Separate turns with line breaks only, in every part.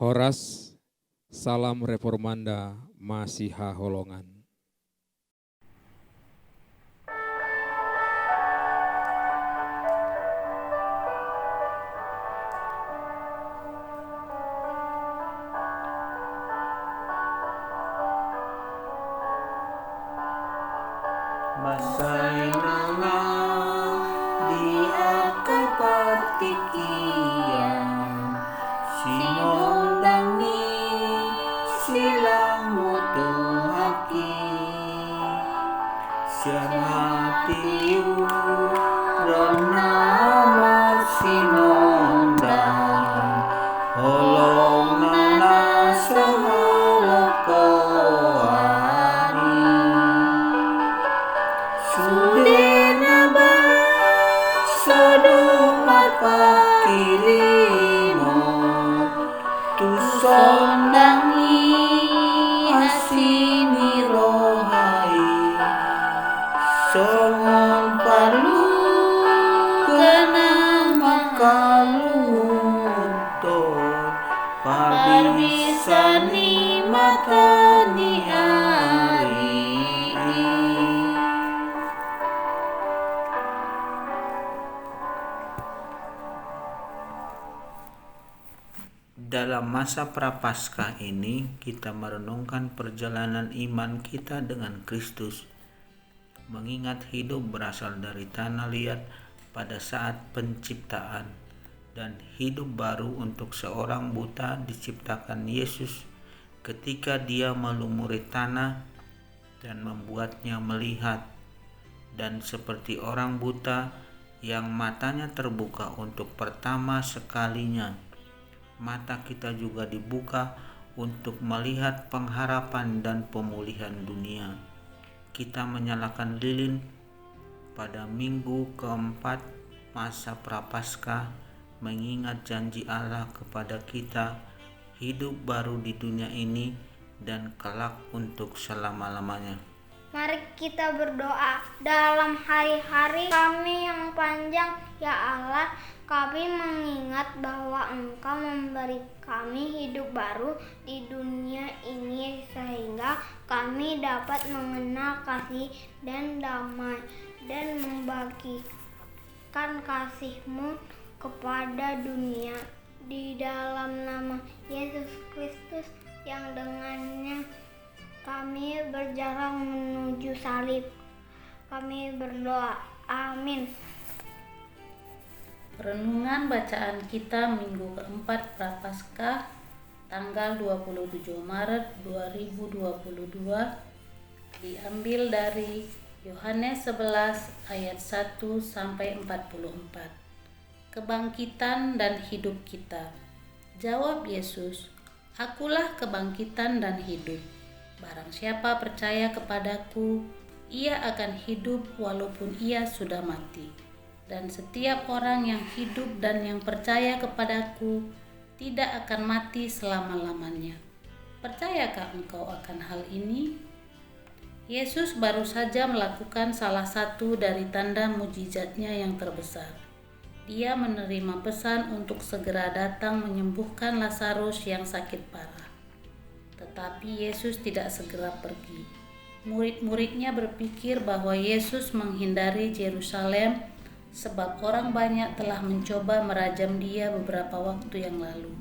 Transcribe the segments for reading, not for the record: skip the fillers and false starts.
Horas, salam reformanda, Masiha Holongan.
Masainanga dia kepatikian sinondangi silang mutu haki siang hatiu rona sinondang holong nana sahalokoani Sudena ba sodumat pakilimo tusondangi hasini rohai songon palu kena makalutun parbisani matani hari. Dalam masa Prapaskah ini, kita merenungkan perjalanan iman kita dengan Kristus, mengingat hidup berasal dari tanah liat pada saat penciptaan, dan hidup baru untuk seorang buta diciptakan Yesus ketika Dia melumuri tanah dan membuatnya melihat, dan seperti orang buta yang matanya terbuka untuk pertama sekalinya, mata kita juga dibuka untuk melihat pengharapan dan pemulihan dunia. Kita menyalakan lilin pada minggu keempat masa Prapaskah, mengingat janji Allah kepada kita hidup baru di dunia ini dan kelak untuk selama-lamanya.
Mari kita berdoa. Dalam hari-hari kami yang panjang, ya Allah, kami mengingat bahwa Engkau memberi kami hidup baru di dunia ini sehingga kami dapat mengenal kasih dan damai dan membagikan kasih-Mu kepada dunia. Di dalam nama Yesus Kristus yang dengannya kami berjalan menuju salib, kami berdoa. Amin.
Renungan bacaan kita minggu keempat Prapaskah tanggal 27 Maret 2022 diambil dari Yohanes 11 ayat 1 sampai 44. Kebangkitan dan hidup kita. Jawab Yesus, "Akulah kebangkitan dan hidup. Barang siapa percaya kepadaku, ia akan hidup walaupun ia sudah mati. Dan setiap orang yang hidup dan yang percaya kepadaku tidak akan mati selama-lamanya." Percayakah engkau akan hal ini? Yesus baru saja melakukan salah satu dari tanda mujizatnya yang terbesar. Dia menerima pesan untuk segera datang menyembuhkan Lazarus yang sakit parah. Tetapi Yesus tidak segera pergi. Murid-muridnya berpikir bahwa Yesus menghindari Yerusalem sebab orang banyak telah mencoba merajam Dia beberapa waktu yang lalu.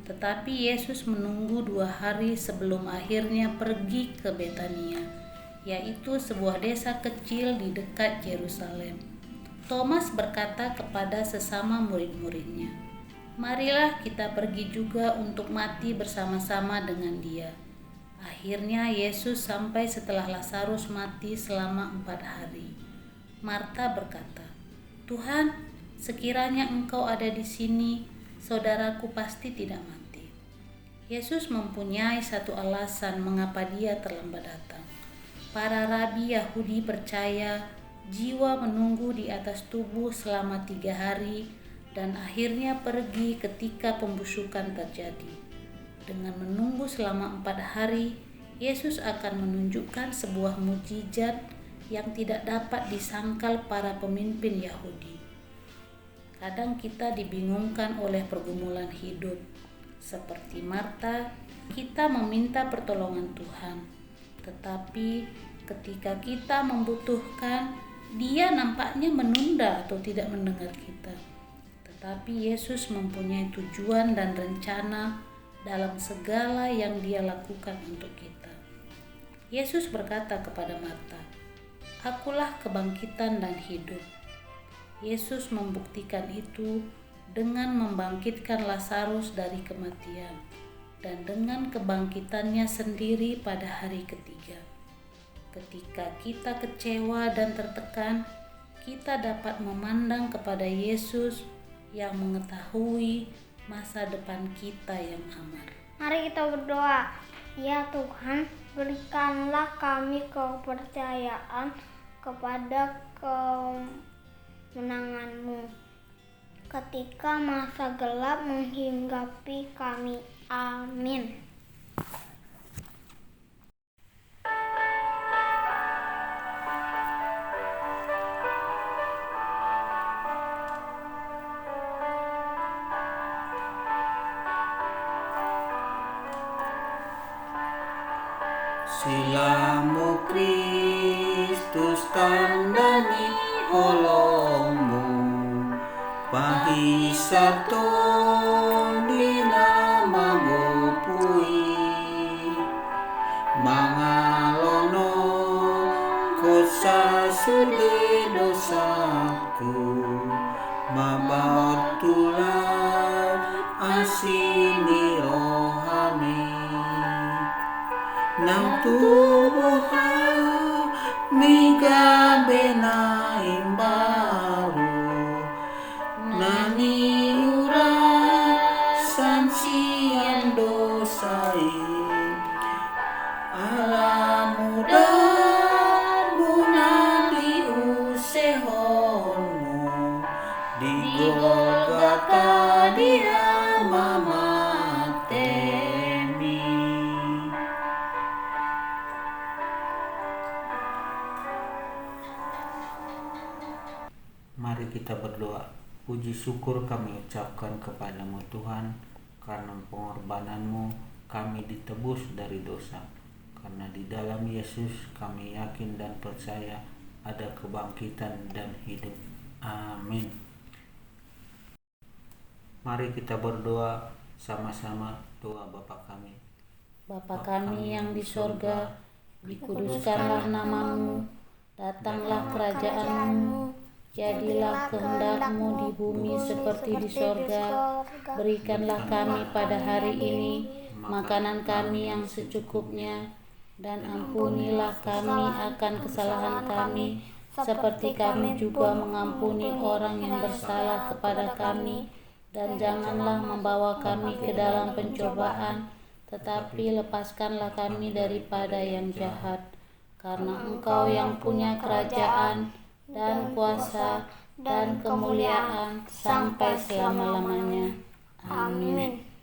Tetapi Yesus menunggu 2 hari sebelum akhirnya pergi ke Betania, yaitu sebuah desa kecil di dekat Yerusalem. Thomas berkata kepada sesama murid-muridnya, "Marilah kita pergi juga untuk mati bersama-sama dengan Dia." Akhirnya Yesus sampai setelah Lazarus mati selama 4 hari. Marta berkata, "Tuhan, sekiranya Engkau ada di sini, saudaraku pasti tidak mati." Yesus mempunyai satu alasan mengapa Dia terlambat datang. Para rabi Yahudi percaya jiwa menunggu di atas tubuh selama 3 hari dan akhirnya pergi ketika pembusukan terjadi. Dengan menunggu selama 4 hari, Yesus akan menunjukkan sebuah mukjizat yang tidak dapat disangkal para pemimpin Yahudi. Kadang kita dibingungkan oleh pergumulan hidup. Seperti Marta, kita meminta pertolongan Tuhan. Tetapi ketika kita membutuhkan, Dia nampaknya menunda atau tidak mendengar kita. Tetapi Yesus mempunyai tujuan dan rencana dalam segala yang Dia lakukan untuk kita. Yesus berkata kepada Marta, "Akulah kebangkitan dan hidup." Yesus membuktikan itu dengan membangkitkan Lazarus dari kematian dan dengan kebangkitannya sendiri pada hari ketiga. Ketika kita kecewa dan tertekan, kita dapat memandang kepada Yesus yang mengetahui masa depan kita yang amar.
Mari kita berdoa. Ya Tuhan, berikanlah kami kepercayaan kepada kemenangan-Mu ketika masa gelap menghinggapi kami. Amin.
Silamu Kristus tandani holongmu, pahisaton di nama gopui, mangalono kosa sudi dosaku, mabartulan asini rohani. Nang tubuhan miga benaim baru, nani ura sansian dosai, alam muda guna diusehonmu, di Golgota dia mamatemi. Mari kita berdoa. Puji syukur kami ucapkan kepadamu Tuhan, karena pengorbanan-Mu kami ditebus dari dosa. Karena di dalam Yesus kami yakin dan percaya ada kebangkitan dan hidup. Amin. Mari kita berdoa sama-sama. Doa Bapa kami.
Bapa kami yang di sorga, dikuduskanlah nama-Mu, datanglah kerajaan-Mu, jadilah kehendak-Mu di bumi seperti di sorga. Berikanlah kami pada hari ini makanan kami yang secukupnya, dan ampunilah kami akan kesalahan kami, seperti kami juga mengampuni orang yang bersalah kepada kami. Dan janganlah membawa kami ke dalam pencobaan, tetapi lepaskanlah kami daripada yang jahat. Karena Engkau yang punya kerajaan dan kuasa dan kemuliaan sampai selama-lamanya. Amin.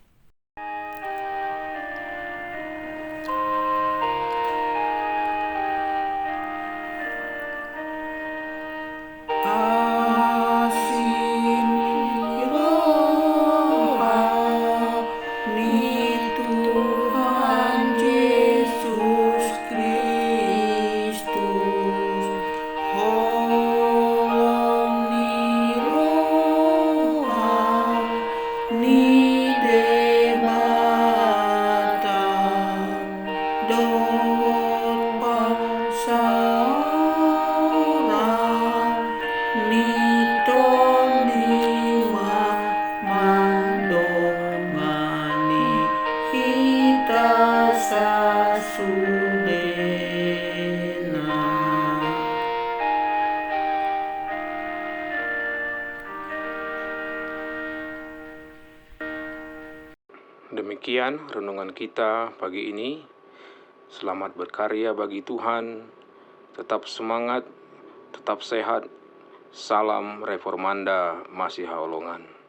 Demikian renungan kita pagi ini. Selamat berkarya bagi Tuhan. Tetap semangat, tetap sehat. Salam Reformanda Masiha Holongan.